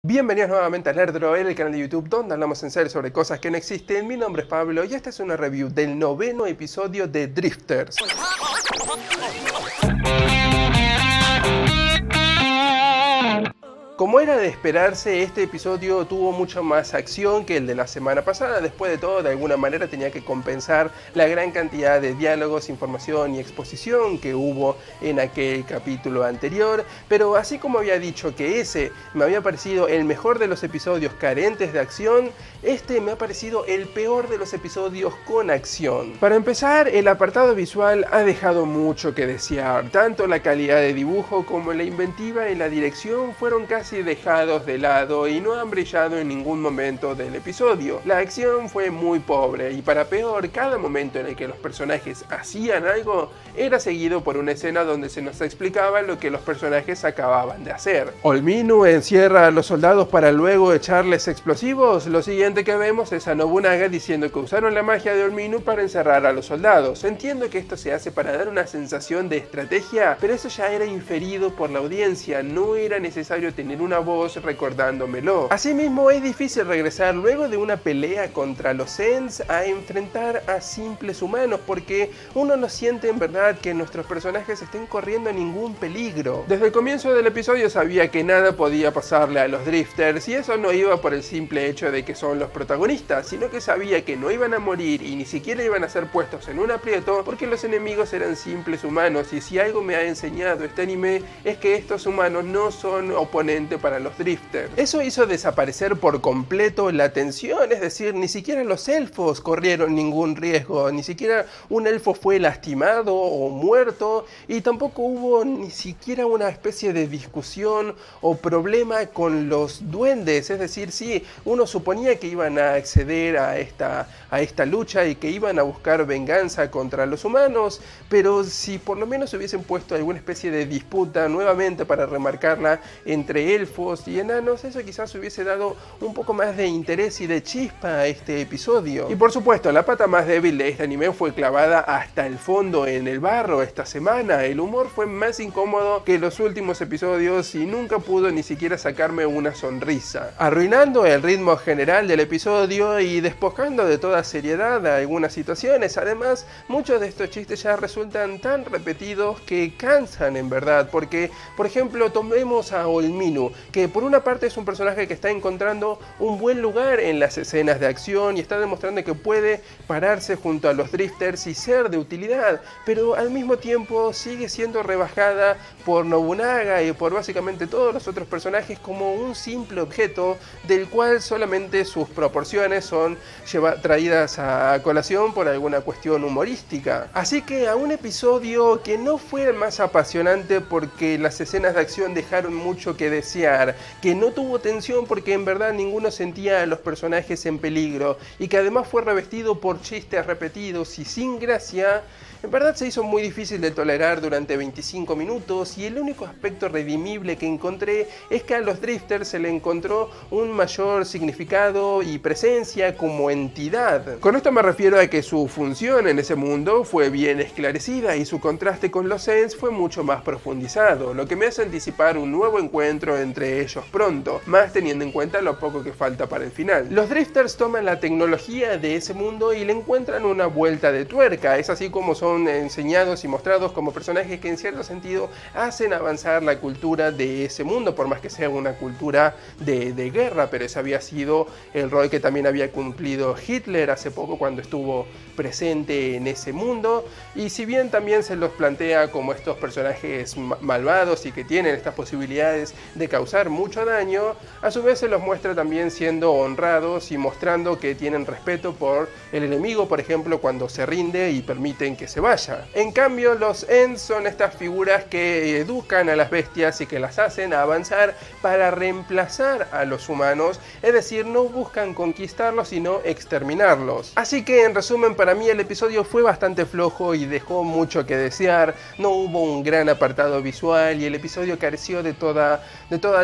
Bienvenidos nuevamente a Nerdroid, el canal de YouTube donde hablamos en serio sobre cosas que no existen. Mi nombre es Pablo y esta es una review del 9º episodio de Drifters. Como era de esperarse, este episodio tuvo mucha más acción que el de la semana pasada. Después de todo, de alguna manera tenía que compensar la gran cantidad de diálogos, información y exposición que hubo en aquel capítulo anterior. Pero así como había dicho que ese me había parecido el mejor de los episodios carentes de acción, este me ha parecido el peor de los episodios con acción. Para empezar, el apartado visual ha dejado mucho que desear. Tanto la calidad de dibujo como la inventiva y la dirección fueron casi dejados de lado y no han brillado en ningún momento del episodio. La acción fue muy pobre y para peor, cada momento en el que los personajes hacían algo era seguido por una escena donde se nos explicaba lo que los personajes acababan de hacer. Olminu encierra a los soldados para luego echarles explosivos. Lo siguiente que vemos es a Nobunaga diciendo que usaron la magia de Olminu para encerrar a los soldados. Entiendo que esto se hace para dar una sensación de estrategia, pero eso ya era inferido por la audiencia, no era necesario tener una voz recordándomelo. Asimismo, es difícil regresar luego de una pelea contra los Ents a enfrentar a simples humanos, porque uno no siente en verdad que nuestros personajes estén corriendo ningún peligro. Desde el comienzo del episodio sabía que nada podía pasarle a los Drifters, y eso no iba por el simple hecho de que son los protagonistas, sino que sabía que no iban a morir y ni siquiera iban a ser puestos en un aprieto, porque los enemigos eran simples humanos, y si algo me ha enseñado este anime es que estos humanos no son oponentes para los Drifters. Eso hizo desaparecer por completo la tensión, es decir, ni siquiera los elfos corrieron ningún riesgo, ni siquiera un elfo fue lastimado o muerto, y tampoco hubo ni siquiera una especie de discusión o problema con los duendes, es decir, sí, uno suponía que iban a acceder a esta lucha y que iban a buscar venganza contra los humanos, pero si por lo menos hubiesen puesto alguna especie de disputa nuevamente para remarcarla entre elfos y enanos, eso quizás hubiese dado un poco más de interés y de chispa a este episodio. Y por supuesto, la pata más débil de este anime fue clavada hasta el fondo en el barro esta semana. El humor fue más incómodo que los últimos episodios y nunca pudo ni siquiera sacarme una sonrisa, arruinando el ritmo general del episodio y despojando de toda seriedad a algunas situaciones. Además, muchos de estos chistes ya resultan tan repetidos que cansan en verdad, porque por ejemplo tomemos a Olminu, que por una parte es un personaje que está encontrando un buen lugar en las escenas de acción y está demostrando que puede pararse junto a los Drifters y ser de utilidad, pero al mismo tiempo sigue siendo rebajada por Nobunaga y por básicamente todos los otros personajes como un simple objeto del cual solamente sus proporciones son traídas a colación por alguna cuestión humorística. Así que a un episodio que no fue el más apasionante porque las escenas de acción dejaron mucho que desear, que no tuvo tensión porque en verdad ninguno sentía a los personajes en peligro y que además fue revestido por chistes repetidos y sin gracia, en verdad se hizo muy difícil de tolerar durante 25 minutos y el único aspecto redimible que encontré es que a los Drifters se le encontró un mayor significado y presencia como entidad. Con esto me refiero a que su función en ese mundo fue bien esclarecida y su contraste con los Ents fue mucho más profundizado, lo que me hace anticipar un nuevo encuentro entre ellos pronto, más teniendo en cuenta lo poco que falta para el final. Los Drifters toman la tecnología de ese mundo y le encuentran una vuelta de tuerca, es así como son enseñados y mostrados como personajes que en cierto sentido hacen avanzar la cultura de ese mundo, por más que sea una cultura de guerra, pero ese había sido el rol que también había cumplido Hitler hace poco cuando estuvo presente en ese mundo, y si bien también se los plantea como estos personajes malvados y que tienen estas posibilidades de causar mucho daño, a su vez se los muestra también siendo honrados y mostrando que tienen respeto por el enemigo, por ejemplo, cuando se rinde y permiten que se vaya. En cambio, los Ents son estas figuras que educan a las bestias y que las hacen avanzar para reemplazar a los humanos, es decir, no buscan conquistarlos sino exterminarlos. Así que en resumen, para mí el episodio fue bastante flojo y dejó mucho que desear, no hubo un gran apartado visual y el episodio careció de toda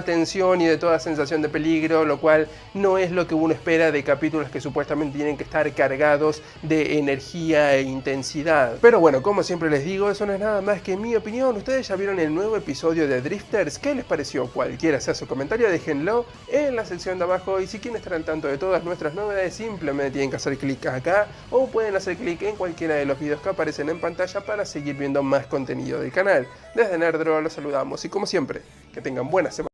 tensión y de toda sensación de peligro, lo cual no es lo que uno espera de capítulos que supuestamente tienen que estar cargados de energía e intensidad. Pero bueno, como siempre les digo, eso no es nada más que mi opinión. Ustedes ya vieron el nuevo episodio de Drifters. ¿Qué les pareció? Cualquiera sea su comentario, déjenlo en la sección de abajo. Y si quieren estar al tanto de todas nuestras novedades, simplemente tienen que hacer clic acá o pueden hacer clic en cualquiera de los videos que aparecen en pantalla para seguir viendo más contenido del canal. Desde Nerdro los saludamos y como siempre, que tengan buena semana.